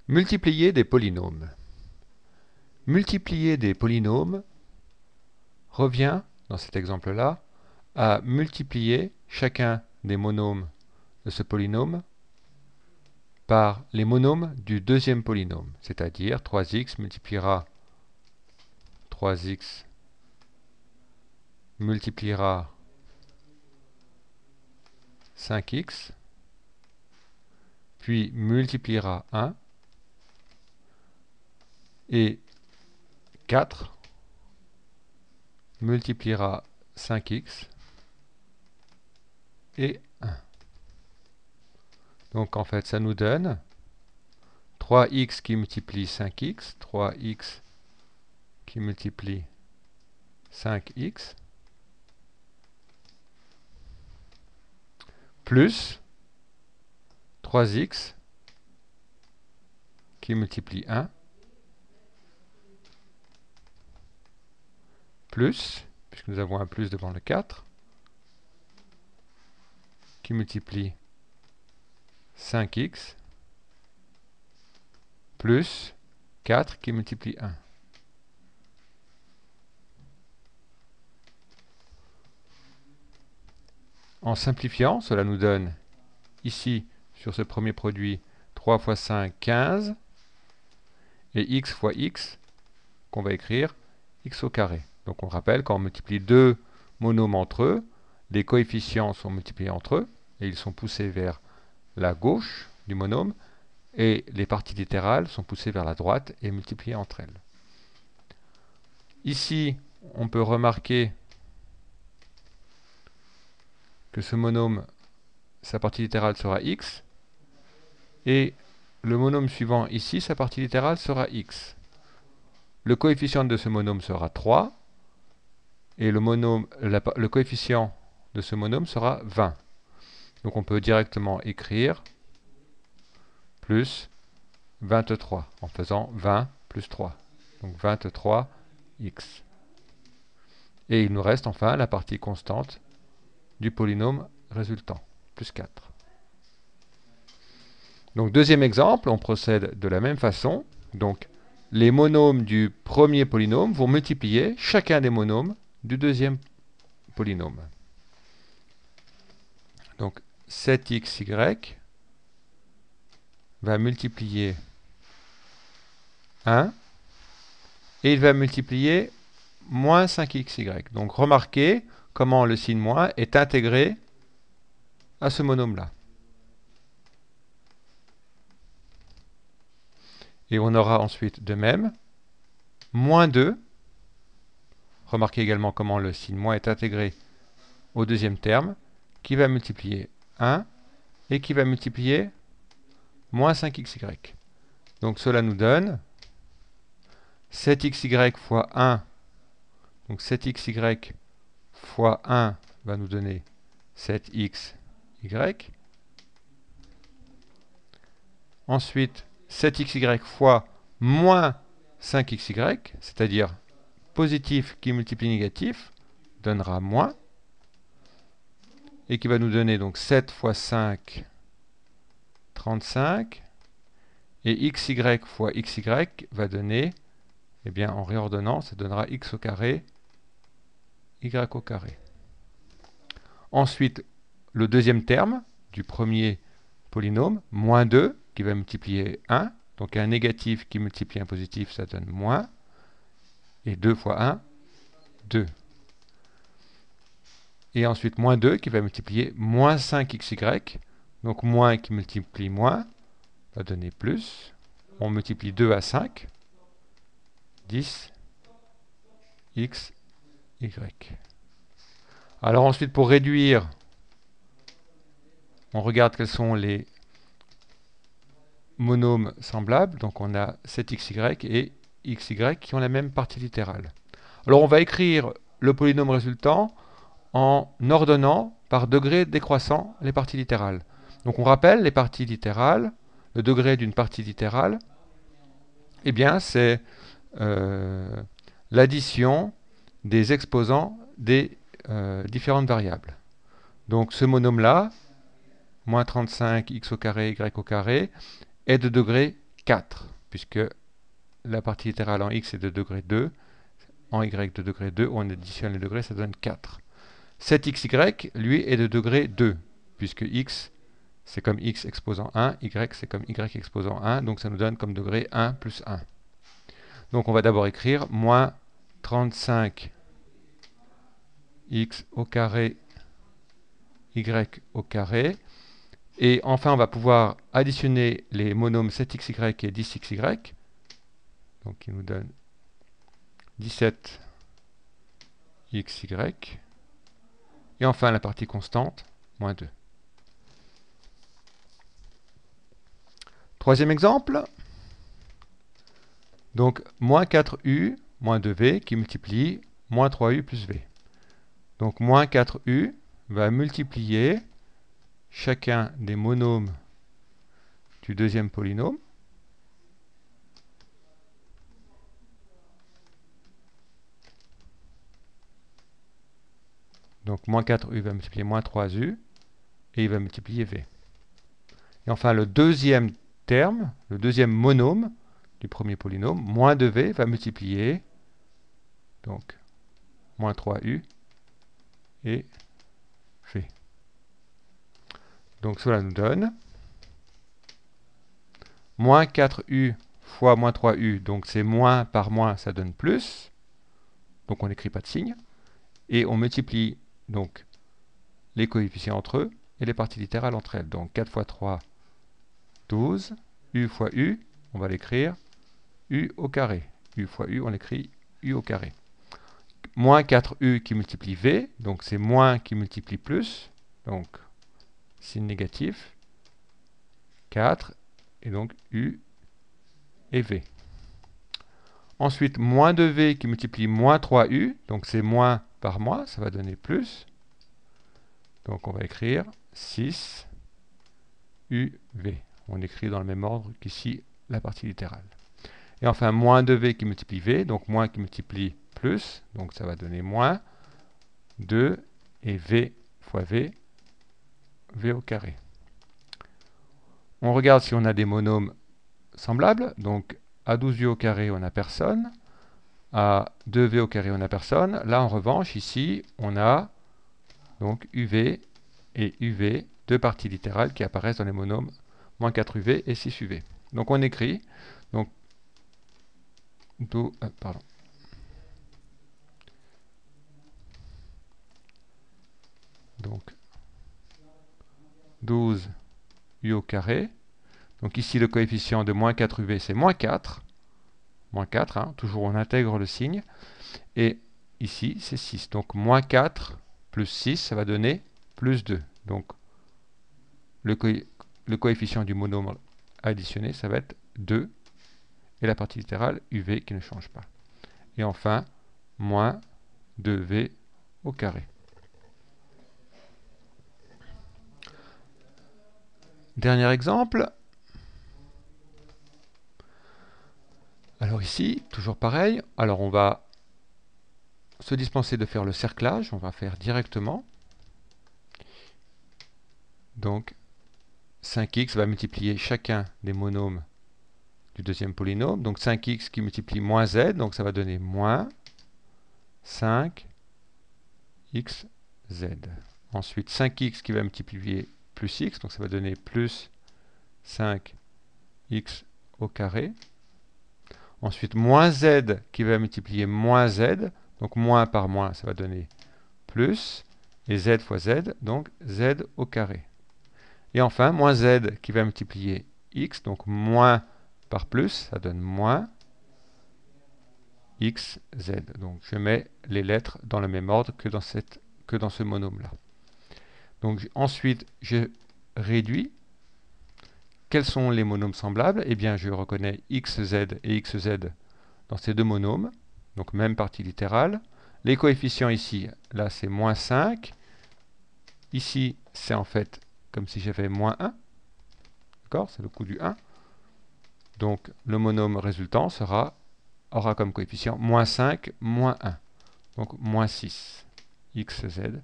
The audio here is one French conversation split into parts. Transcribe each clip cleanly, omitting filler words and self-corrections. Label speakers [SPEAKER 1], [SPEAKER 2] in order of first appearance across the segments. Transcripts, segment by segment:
[SPEAKER 1] Multiplier des polynômes. Multiplier des polynômes revient, dans cet exemple-là, à multiplier chacun des monômes de ce polynôme par les monômes du deuxième polynôme, c'est-à-dire 3x multipliera 3x multipliera 5x, puis multipliera 1, et 4 multipliera 5x et 1. Donc en fait ça nous donne 3x qui multiplie 5x, 3x qui multiplie 5x, plus 3x qui multiplie 1, plus, puisque nous avons un plus devant le 4, qui multiplie 5x, plus 4 qui multiplie 1. En simplifiant, cela nous donne ici, sur ce premier produit, 3 fois 5, 15, et x fois x, qu'on va écrire x au carré. Donc on rappelle, quand on multiplie deux monômes entre eux, les coefficients sont multipliés entre eux, et ils sont poussés vers la gauche du monôme, et les parties littérales sont poussées vers la droite et multipliées entre elles. Ici, on peut remarquer que ce monôme, sa partie littérale sera x, et le monôme suivant ici, sa partie littérale sera x. Le coefficient de ce monôme sera 3, et le coefficient de ce monôme sera 20. Donc on peut directement écrire plus 23 en faisant 20 plus 3. Donc 23x. Et il nous reste enfin la partie constante du polynôme résultant, plus 4. Donc deuxième exemple, on procède de la même façon. Donc les monômes du premier polynôme vont multiplier chacun des monômes du deuxième polynôme. Donc 7xy va multiplier 1 et il va multiplier moins 5xy. Donc remarquez comment le signe moins est intégré à ce monôme-là. Et on aura ensuite de même moins 2. Remarquez également comment le signe moins est intégré au deuxième terme, qui va multiplier 1 et qui va multiplier moins 5xy. Donc cela nous donne 7xy fois 1. Donc 7xy fois 1 va nous donner 7xy. Ensuite, 7xy fois moins 5xy, c'est-à-dire positif qui multiplie négatif, donnera moins, et qui va nous donner donc 7 fois 5, 35, et xy fois xy va donner, eh bien en réordonnant, ça donnera x au carré, y au carré. Ensuite, le deuxième terme du premier polynôme, moins 2, qui va multiplier 1. Donc un négatif qui multiplie un positif, ça donne moins. Et 2 fois 1, 2. Et ensuite moins 2 qui va multiplier moins 5xy. Donc moins qui multiplie moins va donner plus. On multiplie 2 à 5. 10 x, y. Alors ensuite, pour réduire, on regarde quels sont les monômes semblables. Donc on a 7xy et xy qui ont la même partie littérale. Alors on va écrire le polynôme résultant en ordonnant par degré décroissant les parties littérales. Donc on rappelle les parties littérales, le degré d'une partie littérale, eh bien c'est l'addition des exposants des différentes variables. Donc ce monôme-là, moins 35 x au carré, y au carré, est de degré 4. 4, puisque la partie littérale en x est de degré 2, en y de degré 2, on additionne les degrés, ça donne 4. Cet xy, lui, est de degré 2, puisque x, c'est comme x exposant 1, y, c'est comme y exposant 1, donc ça nous donne comme degré 1 plus 1. Donc on va d'abord écrire moins 35 x au carré, y au carré. Et enfin, on va pouvoir additionner les monômes 7xy et 10xy. Donc il nous donne 17xy. Et enfin, la partie constante, moins 2. Troisième exemple. Donc, moins 4u, moins 2v, qui multiplie moins 3u plus v. Donc, moins 4u va multiplier chacun des monômes du deuxième polynôme. Donc, moins 4u va multiplier moins 3u, et il va multiplier v. Et enfin, le deuxième terme, le deuxième monôme du premier polynôme, moins 2v va multiplier, donc, moins 3u et v. Donc, cela nous donne moins 4u fois moins 3u, donc c'est moins par moins, ça donne plus. Donc, on n'écrit pas de signe. Et on multiplie, donc, les coefficients entre eux et les parties littérales entre elles. Donc 4 fois 3, 12. U fois U, on va l'écrire U au carré. U fois U, on l'écrit U au carré. Moins 4U qui multiplie V, donc c'est moins qui multiplie plus, donc signe négatif. 4, et donc U et V. Ensuite, moins 2V qui multiplie moins 3U, donc c'est moins par moins, ça va donner plus. Donc on va écrire 6 UV. On écrit dans le même ordre qu'ici la partie littérale. Et enfin, moins 2V qui multiplie V, donc moins qui multiplie plus, donc ça va donner moins 2 et V fois V, V au carré. On regarde si on a des monômes semblables. Donc à 12U au carré, on n'a personne. À 2V au carré, on n'a personne. Là, en revanche, ici, on a donc UV et UV, deux parties littérales qui apparaissent dans les monômes moins 4UV et 6UV. Donc on écrit, donc 12 U au carré. Donc ici, le coefficient de moins 4UV, c'est moins 4. Moins 4, hein, toujours on intègre le signe. Et ici, c'est 6. Donc moins 4 plus 6, ça va donner plus 2. Donc le coefficient du monôme additionné, ça va être 2. Et la partie littérale, UV, qui ne change pas. Et enfin, moins 2V au carré. Dernier exemple. Alors ici, toujours pareil. Alors on va se dispenser de faire le cerclage. On va faire directement. Donc 5x va multiplier chacun des monômes du deuxième polynôme. Donc 5x qui multiplie moins z, donc ça va donner moins 5xz. Ensuite 5x qui va multiplier plus x, donc ça va donner plus 5x au carré. Ensuite moins z qui va multiplier moins z, donc moins par moins, ça va donner plus, et z fois z, donc z au carré. Et enfin, moins z qui va multiplier x, donc moins par plus, ça donne moins xz. Donc je mets les lettres dans le même ordre que dans ce monôme-là. Donc ensuite, je réduis. Quels sont les monômes semblables? Eh bien, je reconnais xz et xz dans ces deux monômes, donc même partie littérale. Les coefficients ici, là c'est moins 5. Ici, c'est en fait comme si j'avais moins 1. D'accord? C'est le coût du 1. Donc le monôme résultant aura comme coefficient moins 5, moins 1. Donc moins 6 xz.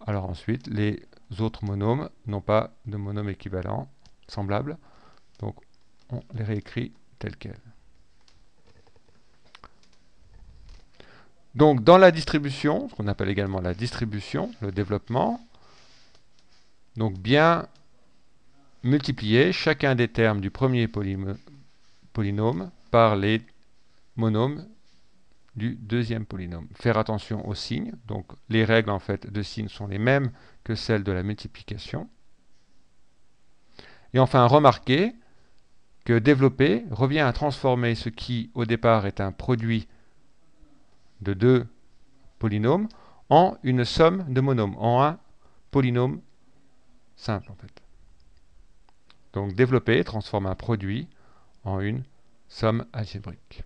[SPEAKER 1] Alors ensuite, les autres monômes n'ont pas de monôme équivalent. semblables. Donc on les réécrit telles quelles. Donc dans la distribution, ce qu'on appelle également la distribution, le développement, donc bien multiplier chacun des termes du premier polynôme par les monômes du deuxième polynôme. Faire attention aux signes, donc les règles en fait de signes sont les mêmes que celles de la multiplication. Et enfin remarquer que développer revient à transformer ce qui au départ est un produit de deux polynômes en une somme de monômes, en un polynôme simple en fait. Donc développer transforme un produit en une somme algébrique.